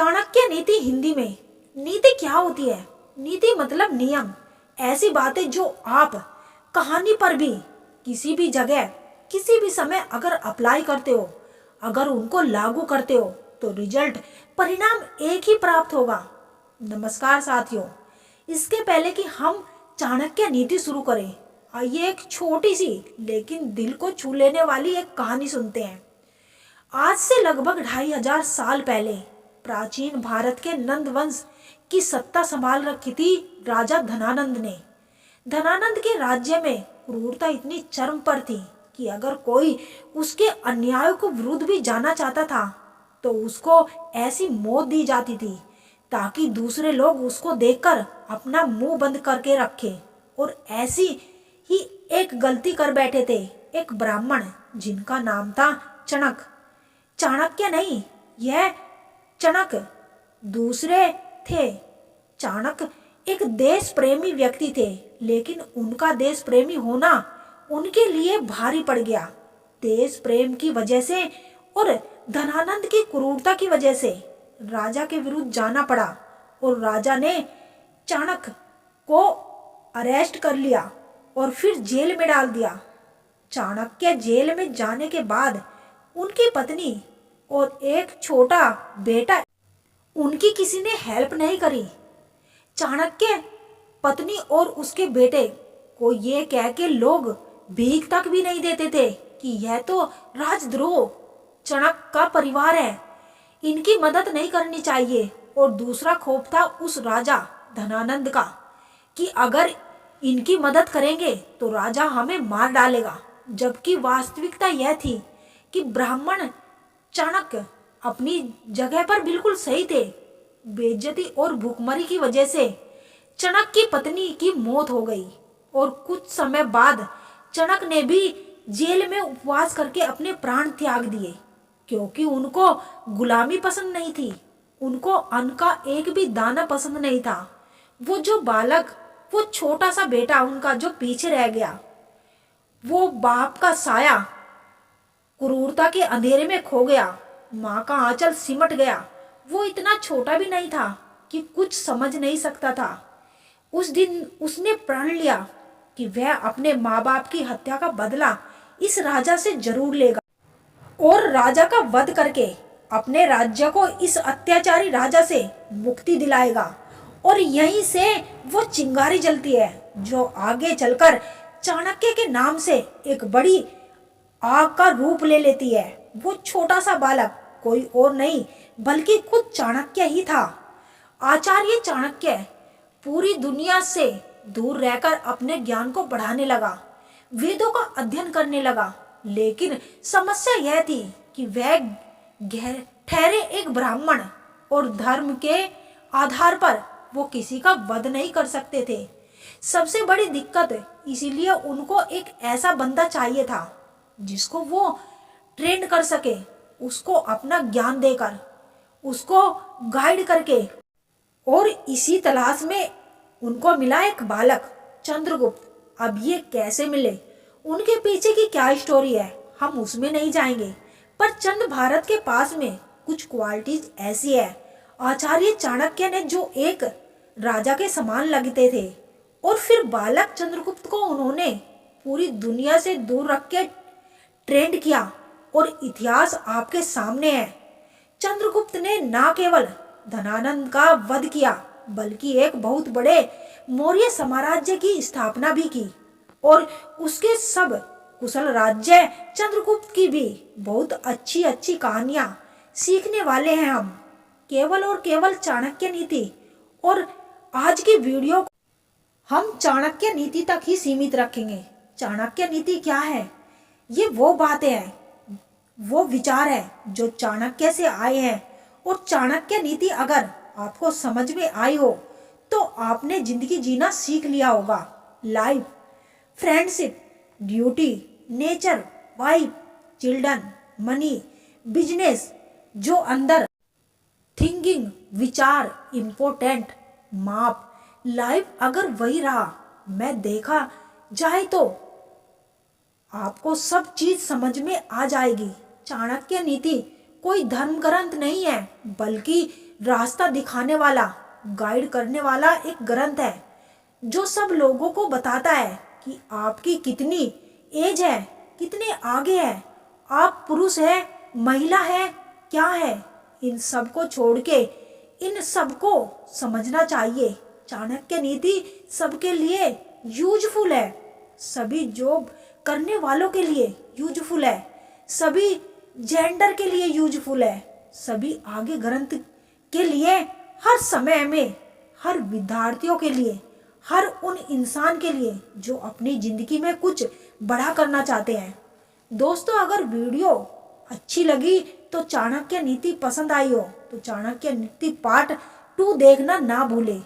चाणक्य नीति हिंदी में। नीति क्या होती है? नीति मतलब नियम, ऐसी बातें जो आप कहानी पर भी, किसी भी जगह, किसी भी समय अगर अप्लाई करते हो, अगर उनको लागू करते हो तो रिजल्ट, परिणाम एक ही प्राप्त होगा। नमस्कार साथियों, इसके पहले कि हम चाणक्य नीति शुरू करें, आइए एक छोटी सी लेकिन दिल को छू लेने वाली एक कहानी सुनते हैं। आज से लगभग 2500 साल पहले प्राचीन भारत के नंद वंश की सत्ता संभाल रखी थी राजा धनानंद ने। धनानंद के राज्य में क्रूरता इतनी चरम पर थी कि अगर कोई उसके अन्याय को विरुद्ध भी जाना चाहता था तो उसको ऐसी मौत दी जाती थी ताकि दूसरे लोग उसको देखकर अपना मुंह बंद करके रखें। और ऐसी ही एक गलती कर बैठे थे एक ब्राह्मण जिनका नाम था चणक। चाणक्य नहीं, यह चणक दूसरे थे। चाणक एक देश प्रेमी व्यक्ति थे, लेकिन उनका देश प्रेमी होना उनके लिए भारी पड़ गया। देश प्रेम की वजह से और धनानंद की क्रूरता की वजह से राजा के विरुद्ध जाना पड़ा और राजा ने चाणक को अरेस्ट कर लिया और फिर जेल में डाल दिया। चाणक्य जेल में जाने के बाद उनकी पत्नी और एक छोटा बेटा, उनकी किसी ने हेल्प नहीं करी। चाणक्य पत्नी और उसके बेटे को ये कह के लोग भीख तक भी नहीं देते थे कि यह तो राजद्रोह, चणक का परिवार है, इनकी मदद नहीं करनी चाहिए। और दूसरा खौफ था उस राजा धनानंद का कि अगर इनकी मदद करेंगे तो राजा हमें मार डालेगा। जबकि वास्तविकता यह थी कि ब्राह्मण चाणक्य अपनी जगह पर बिल्कुल सही थे। बेइज्जती और भूखमरी की वजह से चणक की पत्नी की मौत हो गई और कुछ समय बाद चणक ने भी जेल में उपवास करके अपने प्राण त्याग दिए, क्योंकि उनको गुलामी पसंद नहीं थी, उनको अन्न का एक भी दाना पसंद नहीं था। वो जो बालक, वो छोटा सा बेटा उनका जो पीछे रह गया, वो बाप का साया क्रूरता के अंधेरे में खो गया, माँ का आंचल सिमट गया। वो इतना छोटा भी नहीं था कि कुछ समझ नहीं सकता था। उस दिन उसने प्रण लिया कि वह अपने माँ बाप की हत्या का बदला इस राजा से जरूर लेगा और राजा का वध करके अपने राज्य को इस अत्याचारी राजा से मुक्ति दिलाएगा। और यहीं से वो चिंगारी जलती है जो आगे चलकर चाणक्य के नाम से एक बड़ी आग का रूप ले लेती है। वो छोटा सा बालक कोई और नहीं बल्कि खुद चाणक्य ही था। आचार्य चाणक्य पूरी दुनिया से दूर रहकर अपने ज्ञान को बढ़ाने लगा, वेदों का अध्ययन करने लगा। लेकिन समस्या यह थी कि वह ठहरे एक ब्राह्मण और धर्म के आधार पर वो किसी का वध नहीं कर सकते थे। सबसे बड़ी दिक्कत इसीलिए उनको एक ऐसा बंदा चाहिए था जिसको वो ट्रेन कर सके, उसको अपना ज्ञान देकर, उसको गाइड करके। और इसी तलाश में उनको मिला एक बालक चंद्रगुप्त। अब ये कैसे मिले, उनके पीछे की क्या स्टोरी है, हम उसमें नहीं जाएंगे। पर चंद भारत के पास में कुछ क्वालिटीज ऐसी है आचार्य चाणक्य ने जो एक राजा के समान लगते थे। और फिर बालक चंद्रगुप्त को उन्होंने पूरी दुनिया से दूर रख के ट्रेंड किया और इतिहास आपके सामने है। चंद्रगुप्त ने न केवल धनानंद का वध किया बल्कि एक बहुत बड़े मौर्य साम्राज्य की स्थापना भी की। और उसके सब कुशल राज्य चंद्रगुप्त की भी बहुत अच्छी अच्छी कहानियां सीखने वाले हैं हम, केवल और केवल चाणक्य नीति। और आज की वीडियो हम चाणक्य नीति तक ही सीमित रखेंगे। चाणक्य नीति क्या है? ये वो बातें हैं, वो विचार है जो चाणक्य से आए हैं। और चाणक्य नीति अगर आपको समझ में आई हो तो आपने जिंदगी जीना सीख लिया होगा। Life, friendship, duty, nature, wife, children, money, business, जो अंदर थिंकिंग, विचार, इम्पोर्टेंट, माप, लाइफ अगर वही रहा मैं देखा जाए तो आपको सब चीज समझ में आ जाएगी। चाणक्य नीति कोई धर्म ग्रंथ नहीं है, बल्कि रास्ता दिखाने वाला, गाइड करने वाला एक ग्रंथ है जो सब लोगों को बताता है कि आपकी कितनी एज है, कितने आगे है, आप पुरुष है, महिला है, क्या है। इन सब को छोड़ के इन सबको समझना चाहिए। चाणक्य नीति सबके लिए यूजफुल है, सभी जॉब करने वालों के लिए यूजफुल है, सभी जेंडर के लिए यूजफुल है, सभी आगे ग्रंथ के लिए, हर समय में, हर विद्यार्थियों के लिए, हर उन इंसान के लिए जो अपनी जिंदगी में कुछ बड़ा करना चाहते हैं। दोस्तों, अगर वीडियो अच्छी लगी तो चाणक्य नीति पसंद आई हो तो चाणक्य नीति पार्ट 2 देखना ना भूले।